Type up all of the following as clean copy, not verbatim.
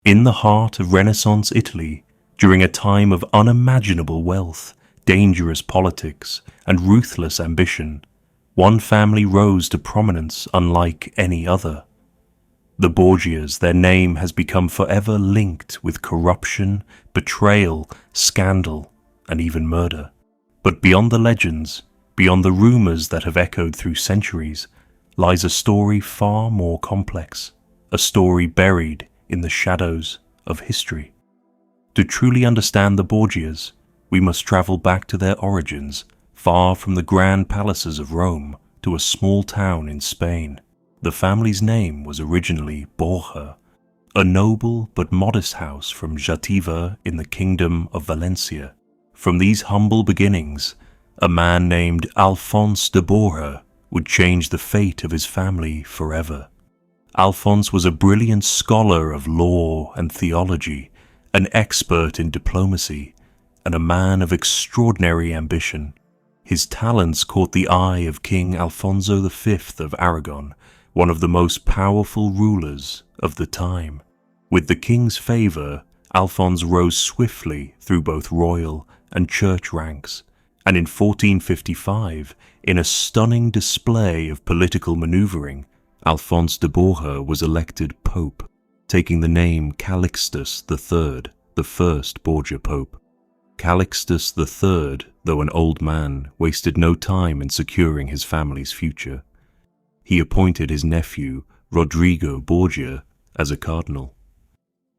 In the heart of Renaissance Italy, during a time of unimaginable wealth, dangerous politics, and ruthless ambition, one family rose to prominence unlike any other. The Borgias, their name has become forever linked with corruption, betrayal, scandal, and even murder. But beyond the legends, beyond the rumors that have echoed through centuries, lies a story far more complex, a story buried in the shadows of history. To truly understand the Borgias, we must travel back to their origins, far from the grand palaces of Rome to a small town in Spain. The family's name was originally Borgia, a noble but modest house from Jativa in the Kingdom of Valencia. From these humble beginnings, a man named Alphonse de Borgia would change the fate of his family forever. Alphonse was a brilliant scholar of law and theology, an expert in diplomacy, and a man of extraordinary ambition. His talents caught the eye of King Alfonso V of Aragon, one of the most powerful rulers of the time. With the king's favor, Alphonse rose swiftly through both royal and church ranks, and in 1455, in a stunning display of political maneuvering, Alphonse de Borgia was elected Pope, taking the name Calixtus III, the first Borgia Pope. Calixtus III, though an old man, wasted no time in securing his family's future. He appointed his nephew, Rodrigo Borgia, as a cardinal.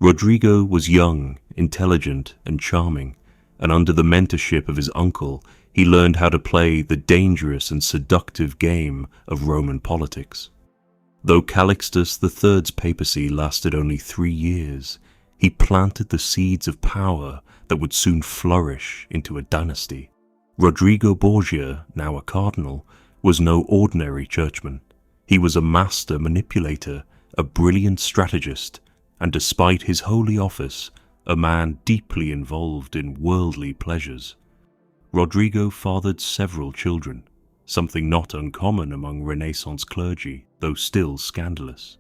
Rodrigo was young, intelligent, and charming, and under the mentorship of his uncle, he learned how to play the dangerous and seductive game of Roman politics. Though Calixtus III's papacy lasted only 3 years, he planted the seeds of power that would soon flourish into a dynasty. Rodrigo Borgia, now a cardinal, was no ordinary churchman. He was a master manipulator, a brilliant strategist, and despite his holy office, a man deeply involved in worldly pleasures. Rodrigo fathered several children, something not uncommon among Renaissance clergy, though still scandalous.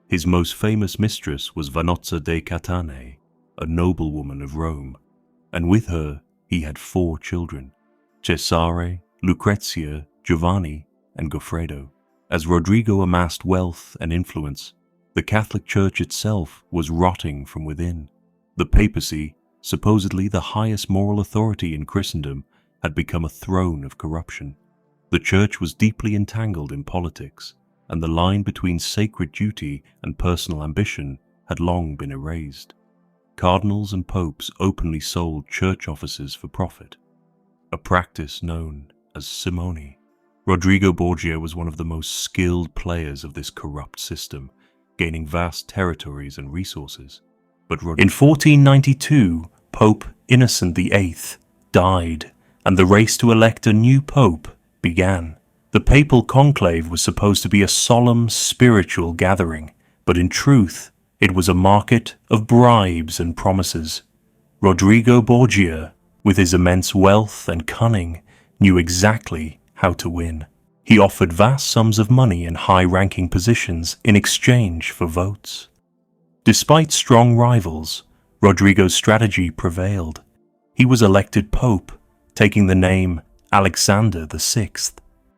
His most famous mistress was Vanozza de Catane, a noblewoman of Rome, and with her he had 4 children, Cesare, Lucrezia, Giovanni, and Goffredo. As Rodrigo amassed wealth and influence, the Catholic Church itself was rotting from within. The papacy, supposedly the highest moral authority in Christendom, had become a throne of corruption. The Church was deeply entangled in politics, and the line between sacred duty and personal ambition had long been erased. Cardinals and popes openly sold church offices for profit, a practice known as simony. Rodrigo Borgia was one of the most skilled players of this corrupt system, gaining vast territories and resources. But in 1492, Pope Innocent VIII died, and the race to elect a new pope began. The papal conclave was supposed to be a solemn spiritual gathering, but in truth, it was a market of bribes and promises. Rodrigo Borgia, with his immense wealth and cunning, knew exactly how to win. He offered vast sums of money and high-ranking positions in exchange for votes. Despite strong rivals, Rodrigo's strategy prevailed. He was elected pope, taking the name Alexander VI.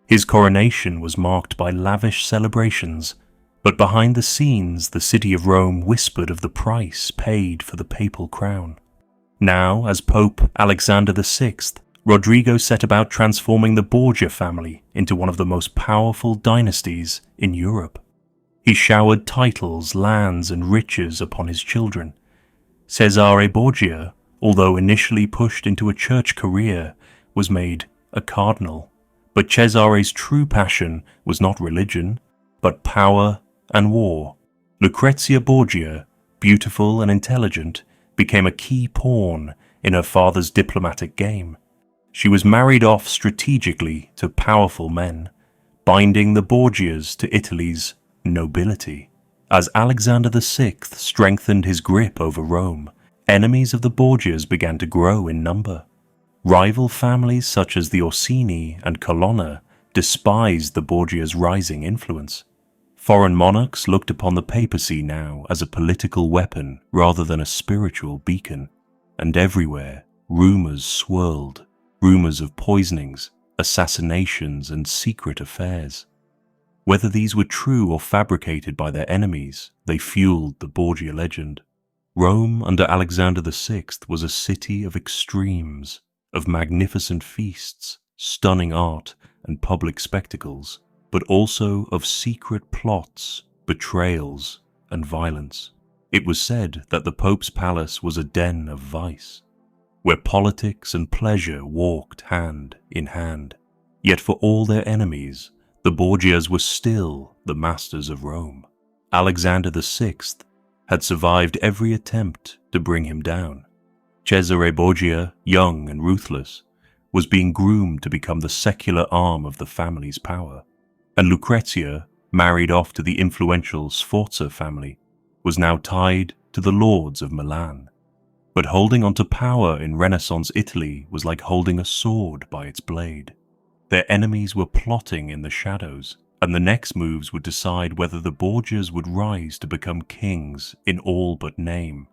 His coronation was marked by lavish celebrations, but behind the scenes the city of Rome whispered of the price paid for the papal crown. Now, as Pope Alexander VI, Rodrigo set about transforming the Borgia family into one of the most powerful dynasties in Europe. He showered titles, lands, and riches upon his children. Cesare Borgia, although initially pushed into a church career, was made a cardinal. But Cesare's true passion was not religion, but power and war. Lucrezia Borgia, beautiful and intelligent, became a key pawn in her father's diplomatic game. She was married off strategically to powerful men, binding the Borgias to Italy's nobility. As Alexander VI strengthened his grip over Rome, enemies of the Borgias began to grow in number. Rival families such as the Orsini and Colonna despised the Borgias' rising influence. Foreign monarchs looked upon the papacy now as a political weapon rather than a spiritual beacon, and everywhere rumors swirled, rumors of poisonings, assassinations, and secret affairs. Whether these were true or fabricated by their enemies, they fueled the Borgia legend. Rome under Alexander VI was a city of extremes, of magnificent feasts, stunning art, and public spectacles, but also of secret plots, betrayals, and violence. It was said that the Pope's palace was a den of vice, where politics and pleasure walked hand in hand. Yet for all their enemies, the Borgias were still the masters of Rome. Alexander VI had survived every attempt to bring him down. Cesare Borgia, young and ruthless, was being groomed to become the secular arm of the family's power, and Lucrezia, married off to the influential Sforza family, was now tied to the lords of Milan. But holding on to power in Renaissance Italy was like holding a sword by its blade. Their enemies were plotting in the shadows, and the next moves would decide whether the Borgias would rise to become kings in all but name,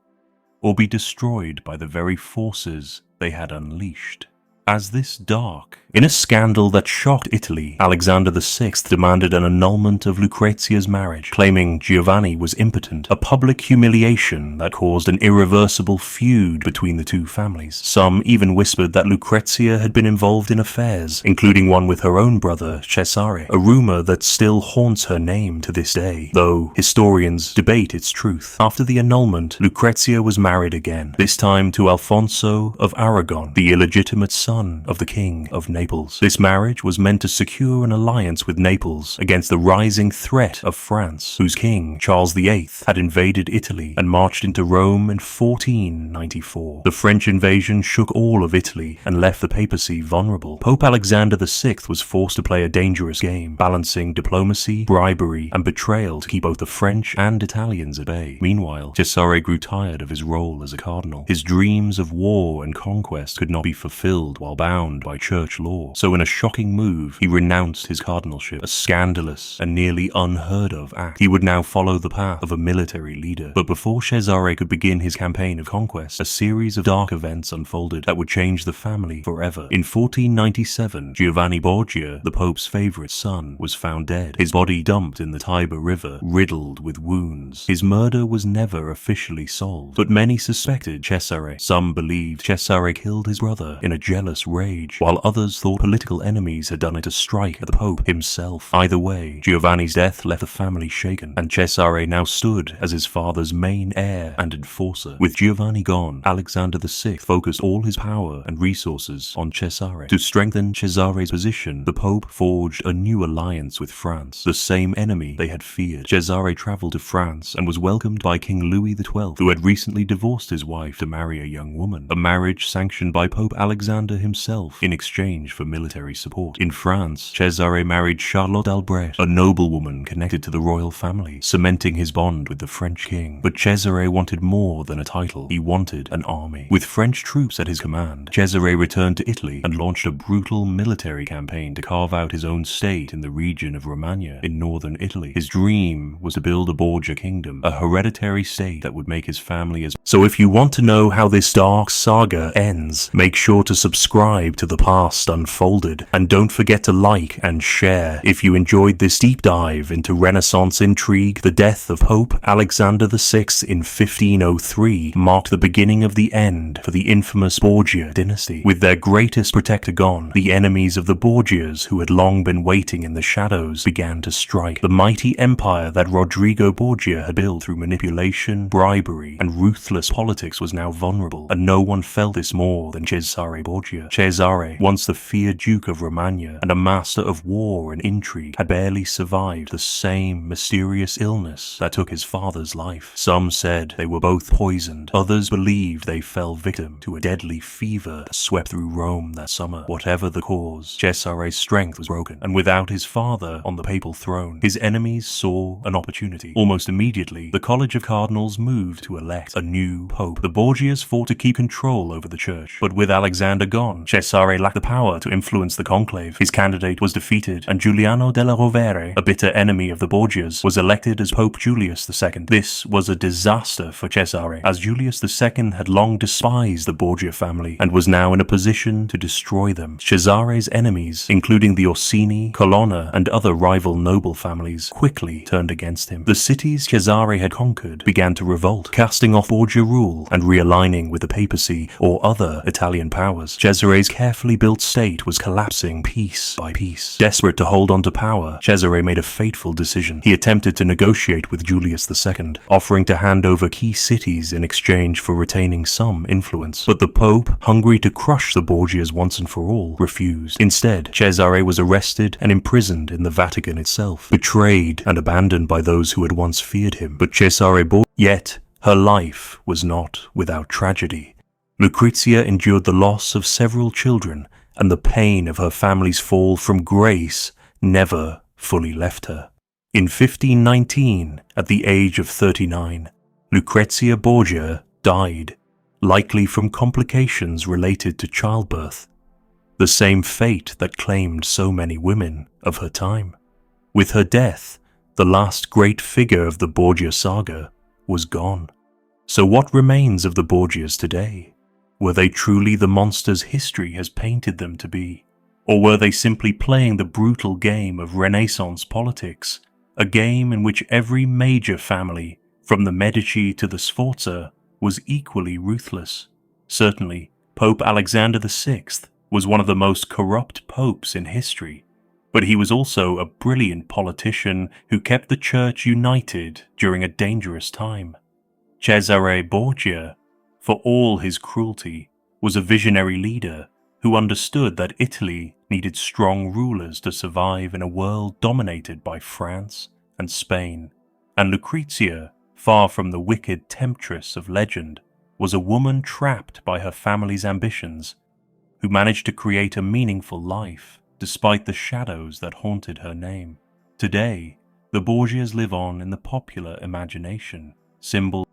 or be destroyed by the very forces they had unleashed. As this dark, in a scandal that shocked Italy, Alexander VI demanded an annulment of Lucrezia's marriage, claiming Giovanni was impotent, a public humiliation that caused an irreversible feud between the two families. Some even whispered that Lucrezia had been involved in affairs, including one with her own brother, Cesare, a rumor that still haunts her name to this day, though historians debate its truth. After the annulment, Lucrezia was married again, this time to Alfonso of Aragon, the illegitimate son of the King of Naples. This marriage was meant to secure an alliance with Naples against the rising threat of France, whose king, Charles VIII, had invaded Italy and marched into Rome in 1494. The French invasion shook all of Italy and left the papacy vulnerable. Pope Alexander VI was forced to play a dangerous game, balancing diplomacy, bribery, and betrayal to keep both the French and Italians at bay. Meanwhile, Cesare grew tired of his role as a cardinal. His dreams of war and conquest could not be fulfilled while bound by church law. So in a shocking move, he renounced his cardinalship, a scandalous and nearly unheard of act. He would now follow the path of a military leader. But before Cesare could begin his campaign of conquest, a series of dark events unfolded that would change the family forever. In 1497, Giovanni Borgia, the Pope's favorite son, was found dead, his body dumped in the Tiber River, riddled with wounds. His murder was never officially solved, but many suspected Cesare. Some believed Cesare killed his brother in a jealous rage, while others thought political enemies had done it to strike at the Pope himself. Either way, Giovanni's death left the family shaken, and Cesare now stood as his father's main heir and enforcer. With Giovanni gone, Alexander VI focused all his power and resources on Cesare. To strengthen Cesare's position, the Pope forged a new alliance with France, the same enemy they had feared. Cesare travelled to France and was welcomed by King Louis XII, who had recently divorced his wife to marry a young woman, a marriage sanctioned by Pope Alexander himself in exchange for military support. In France, Cesare married Charlotte d'Albret, a noblewoman connected to the royal family, cementing his bond with the French king. But Cesare wanted more than a title. He wanted an army. With French troops at his command, Cesare returned to Italy and launched a brutal military campaign to carve out his own state in the region of Romagna in northern Italy. His dream was to build a Borgia kingdom, a hereditary state that would make his family as... So if you want to know how this dark saga ends, make sure to subscribe to The Past Unfolded, and don't forget to like and share if you enjoyed this deep dive into Renaissance intrigue. The death of Pope Alexander VI in 1503 marked the beginning of the end for the infamous Borgia dynasty. With their greatest protector gone, the enemies of the Borgias, who had long been waiting in the shadows, began to strike. The mighty empire that Rodrigo Borgia had built through manipulation, bribery, and ruthless politics was now vulnerable, and no one felt this more than Cesare Borgia. Cesare, once the feared Duke of Romagna and a master of war and intrigue, had barely survived the same mysterious illness that took his father's life. Some said they were both poisoned. Others believed they fell victim to a deadly fever that swept through Rome that summer. Whatever the cause, Cesare's strength was broken, and without his father on the papal throne, his enemies saw an opportunity. Almost immediately, the College of Cardinals moved to elect a new pope. The Borgias fought to keep control over the church, but with Alexander gone, gone, Cesare lacked the power to influence the conclave. His candidate was defeated, and Giuliano della Rovere, a bitter enemy of the Borgias, was elected as Pope Julius II. This was a disaster for Cesare, as Julius II had long despised the Borgia family and was now in a position to destroy them. Cesare's enemies, including the Orsini, Colonna, and other rival noble families, quickly turned against him. The cities Cesare had conquered began to revolt, casting off Borgia rule and realigning with the papacy or other Italian powers. Cesare's carefully built state was collapsing piece by piece. Desperate to hold on to power, Cesare made a fateful decision. He attempted to negotiate with Julius II, offering to hand over key cities in exchange for retaining some influence. But the Pope, hungry to crush the Borgias once and for all, refused. Instead, Cesare was arrested and imprisoned in the Vatican itself, betrayed and abandoned by those who had once feared him. But Cesare Borgia, yet her life was not without tragedy. Lucrezia endured the loss of several children, and the pain of her family's fall from grace never fully left her. In 1519, at the age of 39, Lucrezia Borgia died, likely from complications related to childbirth, the same fate that claimed so many women of her time. With her death, the last great figure of the Borgia saga was gone. So what remains of the Borgias today? Were they truly the monsters history has painted them to be? Or were they simply playing the brutal game of Renaissance politics, a game in which every major family, from the Medici to the Sforza, was equally ruthless? Certainly, Pope Alexander VI was one of the most corrupt popes in history, but he was also a brilliant politician who kept the church united during a dangerous time. Cesare Borgia, for all his cruelty, was a visionary leader who understood that Italy needed strong rulers to survive in a world dominated by France and Spain. And Lucrezia, far from the wicked temptress of legend, was a woman trapped by her family's ambitions, who managed to create a meaningful life despite the shadows that haunted her name. Today, the Borgias live on in the popular imagination, symbol